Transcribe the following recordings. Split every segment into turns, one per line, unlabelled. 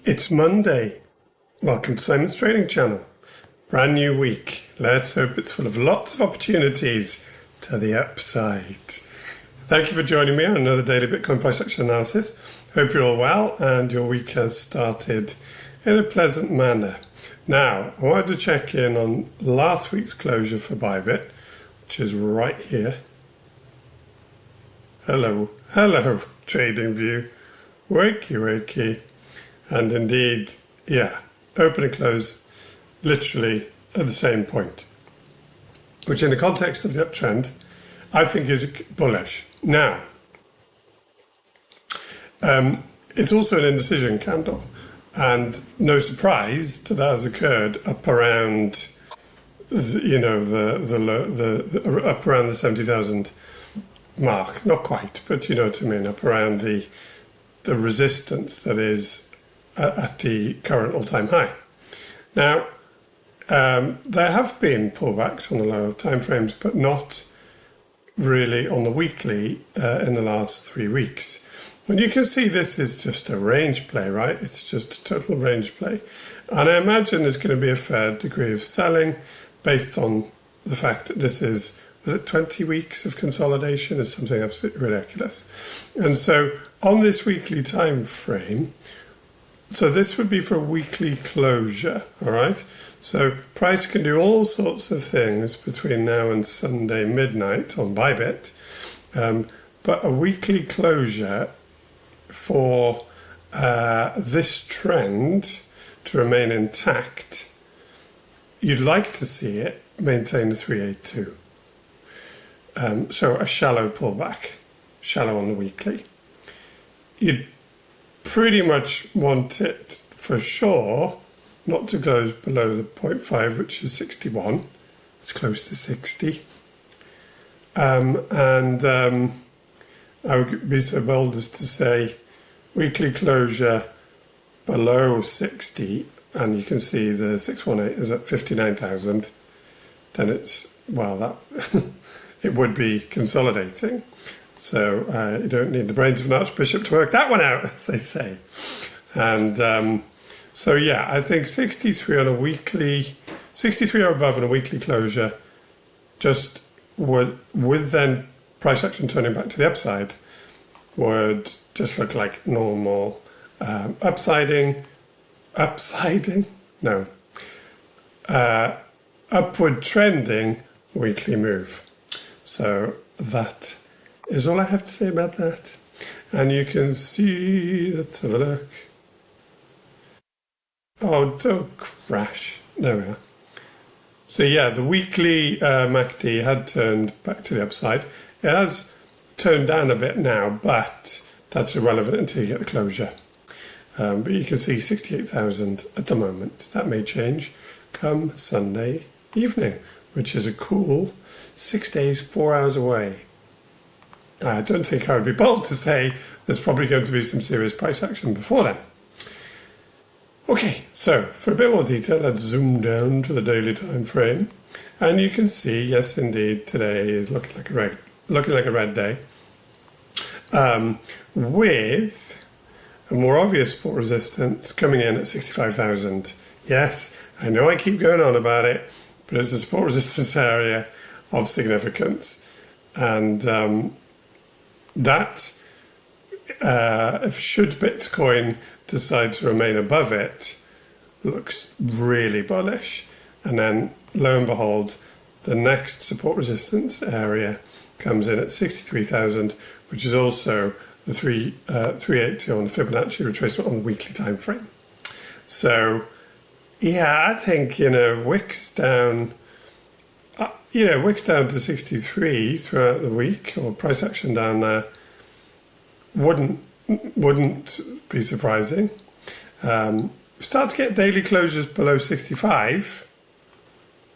It's Monday. Welcome to Simon's Trading Channel. Brand new week. Let's hope it's full of lots of opportunities to the upside. Thank you for joining me on another daily Bitcoin price action analysis. Hope you're all well and your week has started in a pleasant manner. Now, I wanted to check in on last week's closure for Bybit, which is right here. Hello, TradingView. Wakey. And indeed, open and close literally at the same point, which in the context of the uptrend, I think is bullish. Now, it's also an indecision candle, and no surprise that has occurred up around, up around the 70,000 mark. Not quite, but you know what I mean. Up around the resistance that is at the current all-time high. Now, there have been pullbacks on the lower timeframes, but not really on the weekly in the last 3 weeks. And you can see this is just a range play, right? It's just a total range play. And I imagine there's going to be a fair degree of selling based on the fact that this is, was it 20 weeks of consolidation? Is something absolutely ridiculous. And so on this weekly time frame, so this would be for a weekly closure, all right? So price can do all sorts of things between now and Sunday midnight on Bybit, but a weekly closure for this trend to remain intact, you'd like to see it maintain the 382. So a shallow pullback, shallow on the weekly. You'd pretty much want it for sure not to close below the 0.5, which is 61. It's close to 60. I would be so bold as to say weekly closure below 60, and you can see the 618 is at 59,000, then it's, well, that it would be consolidating. So you don't need the brains of an archbishop to work that one out, as they say. And I think 63 on a weekly, 63 or above on a weekly closure, just would, with then price action turning back to the upside, would just look like normal upward trending weekly move. So that is all I have to say about that. And you can see, let's have a look. Oh, don't crash. There we are. So yeah, the weekly MACD had turned back to the upside. It has turned down a bit now, but that's irrelevant until you get the closure. But you can see 68,000 at the moment. That may change come Sunday evening, which is a cool 6 days, 4 hours away. I don't think I would be bold to say there's probably going to be some serious price action before then. Okay, so for a bit more detail, let's zoom down to the daily time frame, and you can see, yes, indeed, today is looking like a red day, with a more obvious support resistance coming in at 65,000. Yes, I know I keep going on about it, but it's a support resistance area of significance, and that should Bitcoin decide to remain above it, looks really bullish. And then lo and behold, the next support resistance area comes in at 63,000, which is also the 382 on the Fibonacci retracement on the weekly time frame. So yeah, I think Wicks down. Wicks down to 63 throughout the week, or price action down there, wouldn't be surprising. Start to get daily closures below 65,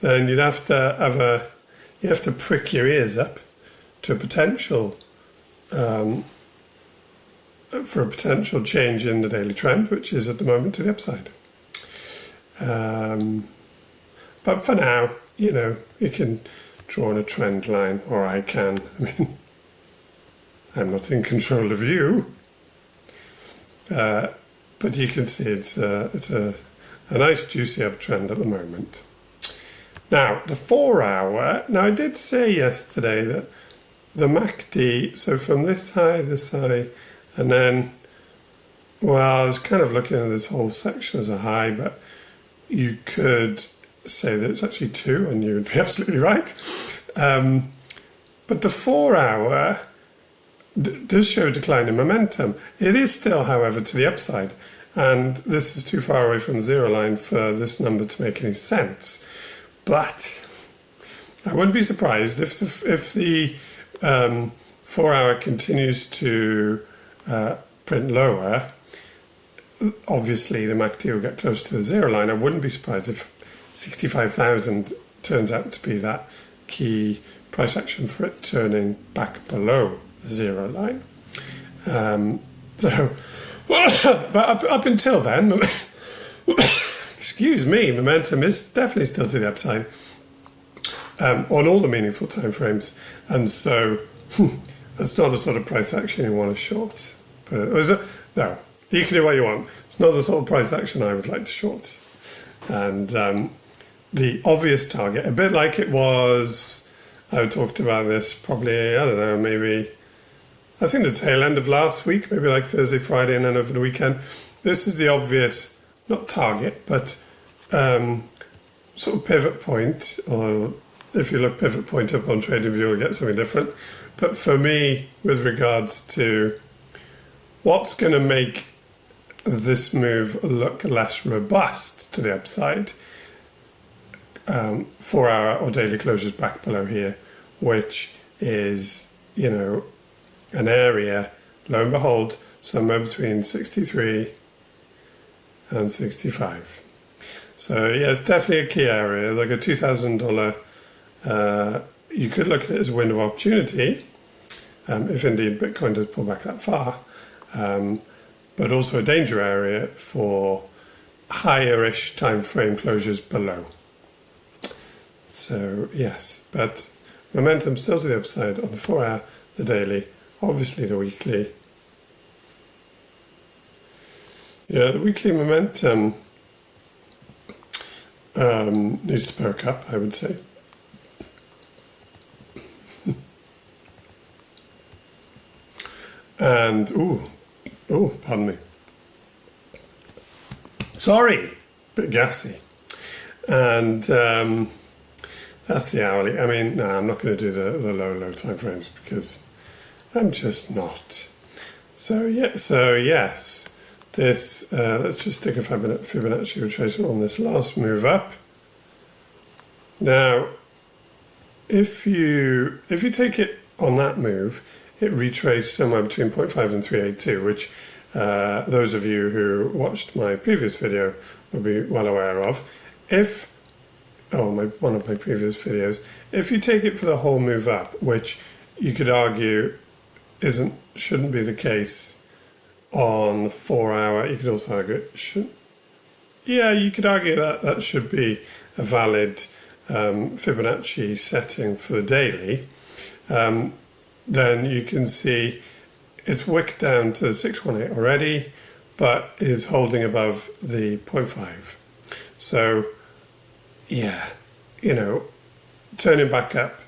then you'd have to prick your ears up to a potential for a potential change in the daily trend, which is at the moment to the upside. But for now, you can draw on a trend line, or I can. I mean, I'm not in control of you. But but you can see it's a nice juicy uptrend at the moment. Now, the 4-hour, now I did say yesterday that the MACD, so from this high, and then, well, I was kind of looking at this whole section as a high, but you could say that it's actually 2, and you would be absolutely right. But the 4-hour does show a decline in momentum. It is still, however, to the upside, and this is too far away from the zero line for this number to make any sense. But I wouldn't be surprised if the 4-hour continues to print lower. Obviously, the MACD will get close to the zero line. I wouldn't be surprised if 65,000 turns out to be that key price action for it turning back below the zero line. But up until then, excuse me, momentum is definitely still to the upside on all the meaningful time frames, and so that's not the sort of price action you want to short. But no, you can do what you want. It's not the sort of price action I would like to short. And the obvious target, a bit like it was, I talked about this probably, I don't know, maybe, I think the tail end of last week, maybe like Thursday, Friday, and then over the weekend. This is the obvious, not target, but sort of pivot point, or if you look pivot point up on TradingView, you'll get something different. But for me, with regards to what's going to make this move look less robust to the upside, 4-hour or daily closures back below here, which is, you know, an area, lo and behold, somewhere between 63 and 65. So yeah, it's definitely a key area, like a $2,000. You could look at it as a window of opportunity, if indeed Bitcoin does pull back that far, but also a danger area for higher-ish time frame closures below. So yes, but momentum still to the upside on the 4-hour, the daily, obviously the weekly. Yeah, the weekly momentum needs to perk up, I would say. And, pardon me. Sorry, bit gassy. And that's the hourly. I mean, no, I'm not going to do the low time frames because I'm just not. So yes, this, let's just stick a Fibonacci retracement on this last move up. Now, if you take it on that move, it retraced somewhere between 0.5 and 382, which those of you who watched my previous video will be well aware of. One of my previous videos, if you take it for the whole move up, which you could argue shouldn't be the case on the 4-hour, you could also argue it should. Yeah, you could argue that should be a valid Fibonacci setting for the daily. Then you can see it's wicked down to 618 already, but is holding above the 0.5. So, yeah, you know, turning back up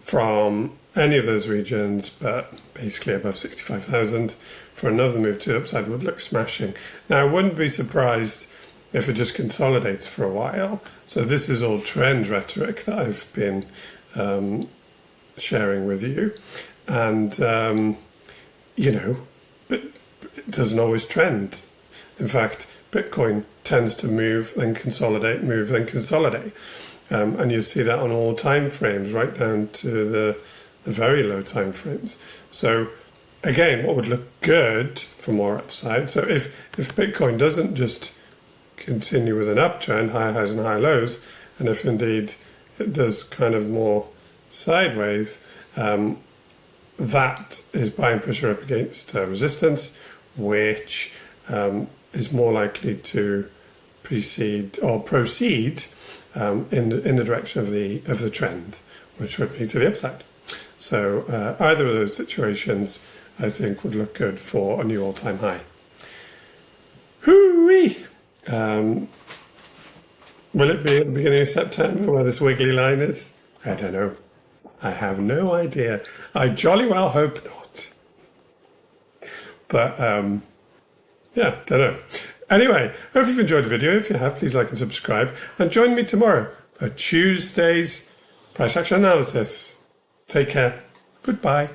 from any of those regions, but basically above 65,000 for another move to the upside would look smashing. Now, I wouldn't be surprised if it just consolidates for a while. So this is all trend rhetoric that I've been sharing with you. And, you know, but it doesn't always trend. In fact, Bitcoin tends to move, then consolidate, move, then consolidate. And you see that on all time frames, right down to the very low time frames. So again, what would look good for more upside? So if Bitcoin doesn't just continue with an uptrend, higher highs and higher lows, and if indeed it does kind of more sideways, that is buying pressure up against resistance, which is more likely to proceed in the direction of the trend, which would be to the upside. So either of those situations, I think, would look good for a new all-time high. Will it be at the beginning of September where this wiggly line is? I don't know. I have no idea. I jolly well hope not. But, yeah, don't know. Anyway, hope you've enjoyed the video. If you have, please like and subscribe. And join me tomorrow for Tuesday's price action analysis. Take care. Goodbye.